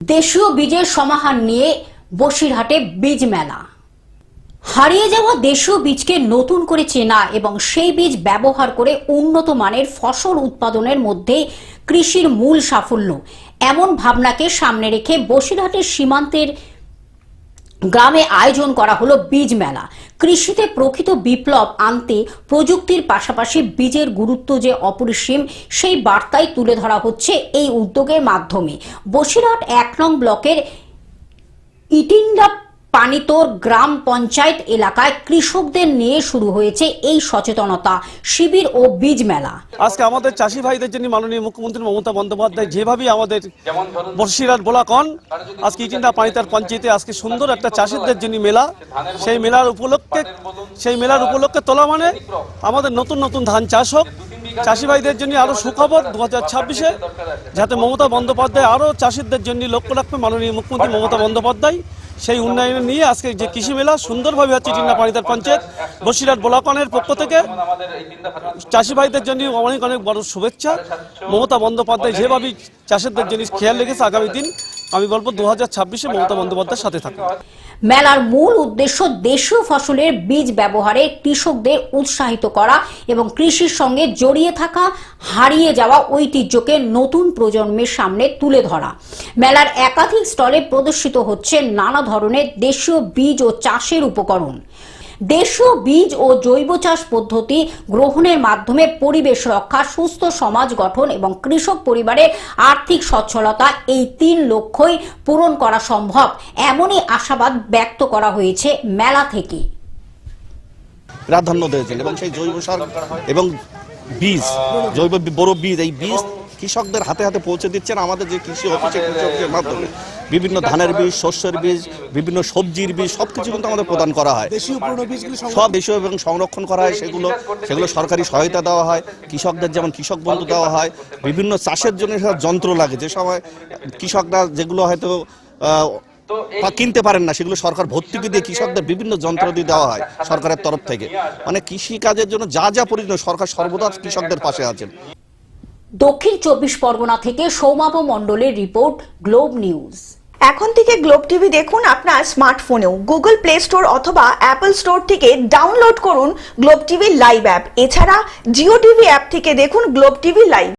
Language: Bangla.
দেশীয় বীজের সমাহার নিয়ে বসিরহাটে বীজ মেলা। হারিয়ে যাওয়া দেশীয় বীজকে নতুন করে চেনা এবং সেই বীজ ব্যবহার করে উন্নত মানের ফসল উৎপাদনের মধ্যে কৃষির মূল সাফল্য, এমন ভাবনাকে সামনে রেখে বসিরহাটের সীমান্তের গ্রামে আয়োজন করা হলো বীজ মেলা। কৃষিতে প্রকৃত বিপ্লব আনতে প্রযুক্তির পাশাপাশি বীজের গুরুত্ব যে অপরিসীম, সেই বার্তাই তুলে ধরা হচ্ছে এই উদ্যোগের মাধ্যমে। বসিরহাট ১ নং ব্লকের ইটিন্ডা পানিতোর গ্রাম পঞ্চায়েত এলাকায় কৃষকদের নিয়ে শুরু হয়েছে এই সচেতনতা শিবির ও বীজ মেলা। আজকে আমাদের চাষি ভাইদের জন্য মাননীয় মুখ্যমন্ত্রী মমতা বন্দ্যোপাধ্যায় যেভাবে আমাদের বসিরহাট বোলাকন আজকে ইটিন্ডা পানিতোর পঞ্চায়েতে আজকে সুন্দর একটা চাষিদের জন্য মেলা, সেই মেলার উপলক্ষে তোলা মানে আমাদের নতুন নতুন ধান চাষ হোক। চাষি ভাইদের জন্য আরো সুখবর 2026-এ যাতে মমতা বন্দ্যোপাধ্যায় আরো চাষিদের জন্য লক্ষ্য রাখবে মাননীয় মুখ্যমন্ত্রী মমতা বন্দ্যোপাধ্যায়, সেই উন্নয়ন নিয়ে আজকে যে কৃষি মেলা সুন্দরভাবে হচ্ছে ইটিন্ডা পানিতোর পঞ্চায়েত বসিরহাট বোলাকনের পক্ষ থেকে চাষি ভাইদের জন্য অনেক অনেক বড় শুভেচ্ছা। মমতা বন্দ্যোপাধ্যায় যেভাবে চাষিদের জন্য খেয়াল রেখেছে, আগামী দিন আমি বলবো 2026-এ মমতা বন্দ্যোপাধ্যায়ের সাথে থাকবে। মেলার মূল উদ্দেশ্য দেশীয় ফসলের বীজ ব্যবহারে কৃষকদের উৎসাহিত করা এবং কৃষির সঙ্গে জড়িয়ে থাকা হারিয়ে যাওয়া ঐতিহ্যকে নতুন প্রজন্মের সামনে তুলে ধরা। মেলার একাধিক স্টলে প্রদর্শিত হচ্ছে নানা ধরনের দেশীয় বীজ ও চাষের উপকরণ। দেশীয় বীজ ও জৈব চাষ পদ্ধতি গ্রহণের মাধ্যমে পরিবেশ রক্ষা, সুস্থ সমাজ গঠন এবং কৃষক পরিবারের আর্থিক সচ্ছলতা, এই ৩ লক্ষ্যই পূরণ করা সম্ভব, এমনই আশাবাদ ব্যক্ত করা হয়েছে মেলা থেকে। প্রাধান্য দিয়েছেন এবং সেই জৈব সার এবং বীজ, জৈব বড় বীজ, এই বীজ কৃষকদের হাতে হাতে পৌঁছে দিচ্ছেন আমাদের যে কৃষি অফিসে কৃষকদের মাধ্যমে। বিভিন্ন ধানের বীজ, শস্যের বীজ, বিভিন্ন সবজির বীজ সবকিছু কিন্তু আমাদের প্রদান করা হয়। সব দেশীয় এবং সংরক্ষণ করা হয়, সেগুলো সরকারি সহায়তা দেওয়া হয়। কৃষকদের যেমন কৃষক বন্ধু দেওয়া হয়, বিভিন্ন চাষের জন্য যন্ত্র লাগে, যে সময় কৃষকরা যেগুলো হয়তো কিনতে পারেন না, সেগুলো সরকার ভর্তুকি দিয়ে কৃষকদের বিভিন্ন যন্ত্র দিয়ে দেওয়া হয় সরকারের তরফ থেকে। মানে কৃষি কাজের জন্য যা যা প্রয়োজন সরকার সর্বদা কৃষকদের পাশে আছেন। দক্ষিণ ২৪ পরগনা থেকে সৌমাভ মণ্ডলের রিপোর্ট, গ্লোব নিউজ। এখন থেকে গ্লোব টিভি দেখুন আপনার স্মার্টফোনেও। গুগল প্লে স্টোর অথবা অ্যাপল স্টোর থেকে ডাউনলোড করুন গ্লোব টিভি লাইভ অ্যাপ। এছাড়া জিও টিভি অ্যাপ থেকে দেখুন গ্লোব টিভি লাইভ।